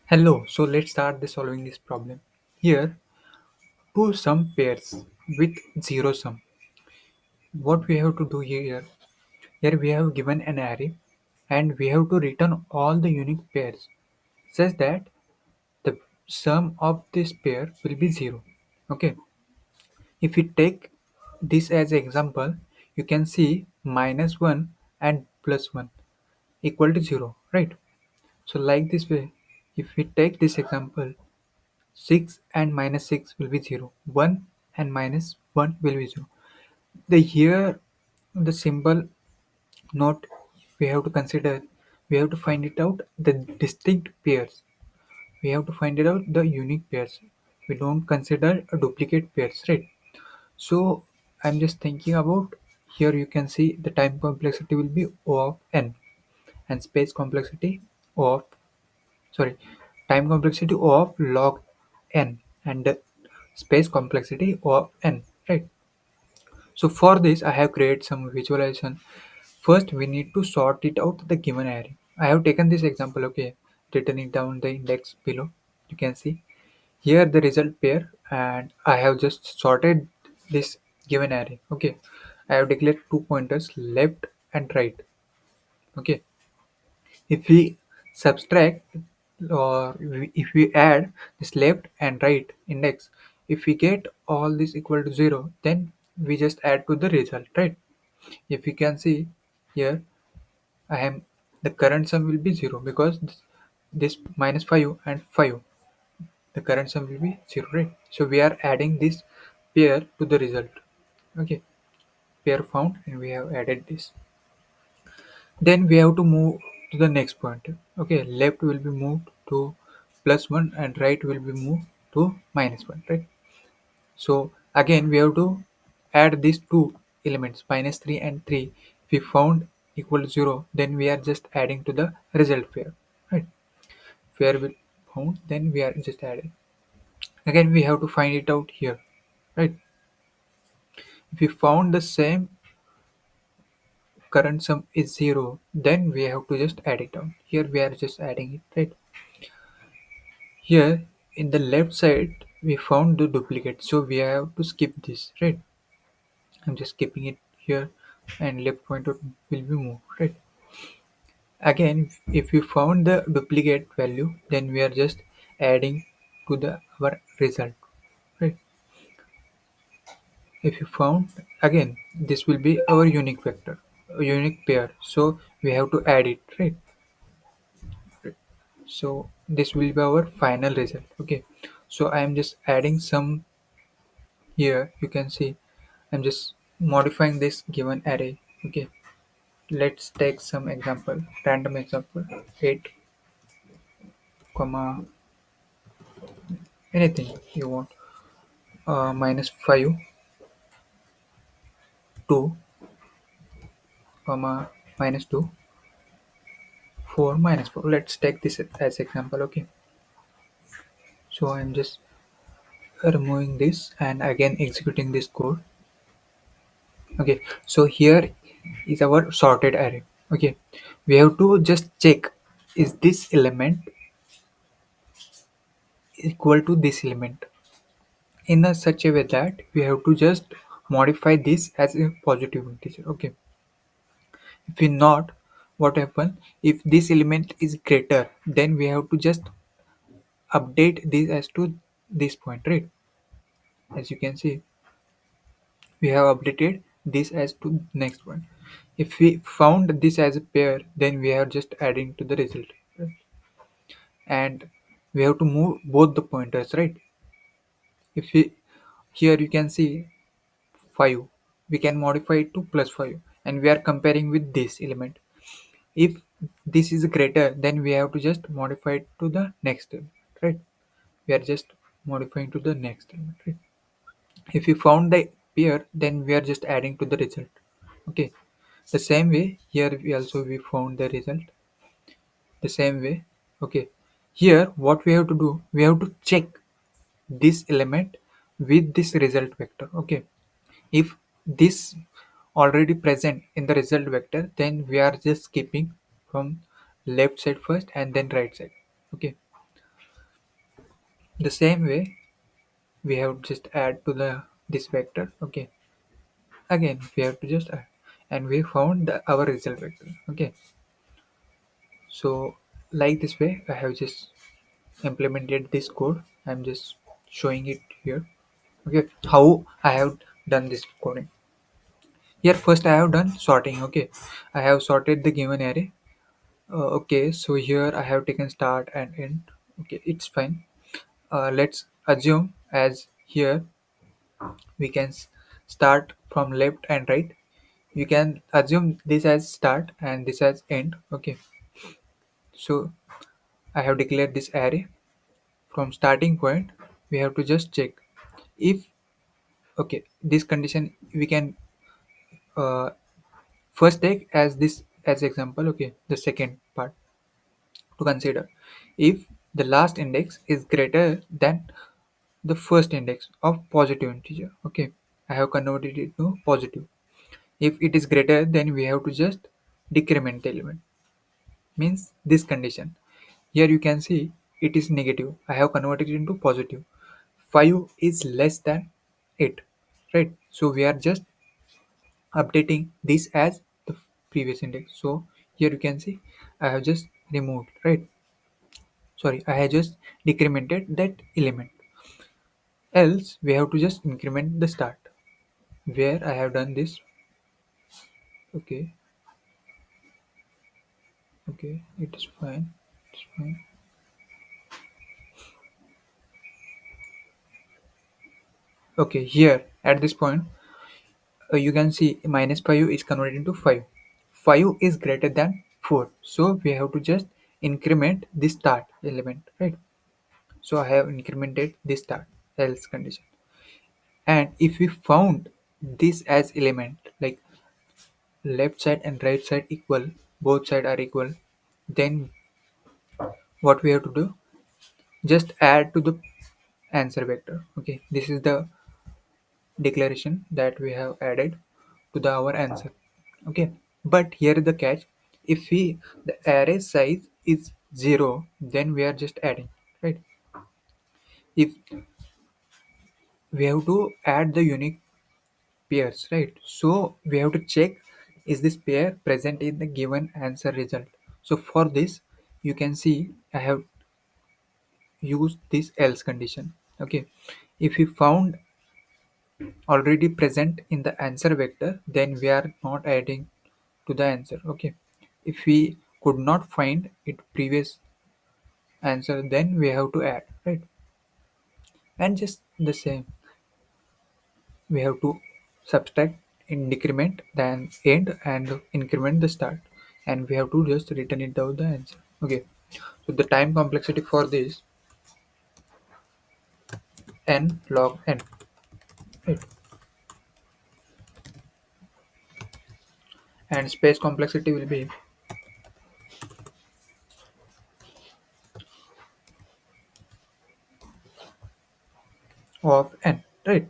Hello, so let's start the solving this problem. Here, two sum pairs with zero sum. What we have to do here we have given an array and we have to return all the unique pairs such that the sum of this pair will be zero. Okay, if we take this as example, you can see -1 and +1 equal to 0, right? So like this way, if we take this example, 6 and -6 will be 0. 1 and -1 will be 0. The here the symbol note we have to consider, we have to find it out the distinct pairs. We have to find it out the unique pairs. We don't consider a duplicate pairs, right? So I'm just thinking about here you can see the time complexity will be O of n and space complexity O of sorry time complexity O of log n and the space complexity O of n, right? So for this I have created some visualization. First we need to sort it out the given array. I have taken this example, okay, written it down the index below. You can see here the result pair and I have just sorted this given array. Okay, I have declared two pointers left and right. Okay, if we subtract if we add this left and right index, if we get all this equal to 0, then we just add to the result, right? If you can see here, I am the current sum will be 0 because this -5 and 5, the current sum will be 0, right? So we are adding this pair to the result. Okay, pair found and we have added this. Then we have to move to the next point. Okay, left will be moved to +1 and right will be moved to -1, right? So again we have to add these two elements -3 and 3. If we found equal to 0, then we are just adding to the result pair, right? Pair will found, then we are just adding. Again we have to find it out here, right? If we found the same current sum is 0, then we have to just add it down. Here we are just adding it, right? Here in the left side we found the duplicate, so we have to skip this, right? I'm just skipping it here and left pointer will be moved, right? Again, if we found the duplicate value, then we are just adding to the our result, right? If you found, again, this will be our unique vector, a unique pair, so we have to add it, right? So this will be our final result. Okay, so I am just adding some here. You can see I'm just modifying this given array. Okay, let's take some example, random example, 8 comma anything you want, -5 2 comma -2 4 -4. Let's take this as example. Okay, so I'm just removing this and again executing this code. Okay, so here is our sorted array. Okay, we have to just check is this element equal to this element in a such a way that we have to just modify this as a positive integer. Okay, if we not, what happen if this element is greater, then we have to just update this as to this point, right? As you can see, we have updated this as to next one. If we found this as a pair, then we are just adding to the result, right? And we have to move both the pointers, right? If we here you can see 5, we can modify it to +5 and we are comparing with this element. If this is greater, then we have to just modify it to the next element, right? We are just modifying to the next element, right? If we found the pair, then we are just adding to the result. Okay, the same way here we found the result the same way. Okay, here what we have to do, we have to check this element with this result vector. Okay, if this already present in the result vector, then we are just skipping from left side first and then right side. Okay, The same way we have just add to the this vector. Okay, again we have to just add, and we found our result vector. Okay, so like this way I have just implemented this code. I'm just showing it here. Okay, how I have done this coding. Here first I have done sorting. Okay, I have sorted the given array. Okay, so here I have taken start and end. Okay, it's fine. Let's assume as here we can start from left and right. You can assume this as start and this as end. Okay, so I have declared this array. From starting point we have to just check if, okay, this condition we can uh, first take as this as example. Okay, the second part to consider, if the last index is greater than the first index of positive integer. Okay, I have converted it to positive. If it is greater, then we have to just decrement the element, means this condition. Here you can see it is negative, I have converted it into positive. 5 is less than 8, right? So we are just updating this as the previous index. So here you can see I have just removed, right? Sorry, I have just decremented that element. Else we have to just increment the start, where I have done this. Okay, okay, it is fine, it's fine. Okay, here at this point you can see minus 5 is converted into 5. 5 is greater than 4, so we have to just increment the start element, right? So I have incremented the start else condition. And if we found this as element, like left side and right side equal, both side are equal, then what we have to do, just add to the answer vector. Okay, this is the declaration that we have added to the our answer. Okay, but here is the catch. If we the array size is 0, then we are just adding, right? If we have to add the unique pairs, right? So we have to check, is this pair present in the given answer result. So for this you can see I have used this else condition. Okay, if we found already present in the answer vector, then we are not adding to the answer. Okay, if we could not find it previous answer, then we have to add, right? And just the same, we have to subtract in decrement then end and increment the start, and we have to just return it down the answer. Okay, so the time complexity for this n log n, right? And space complexity will be of n, right?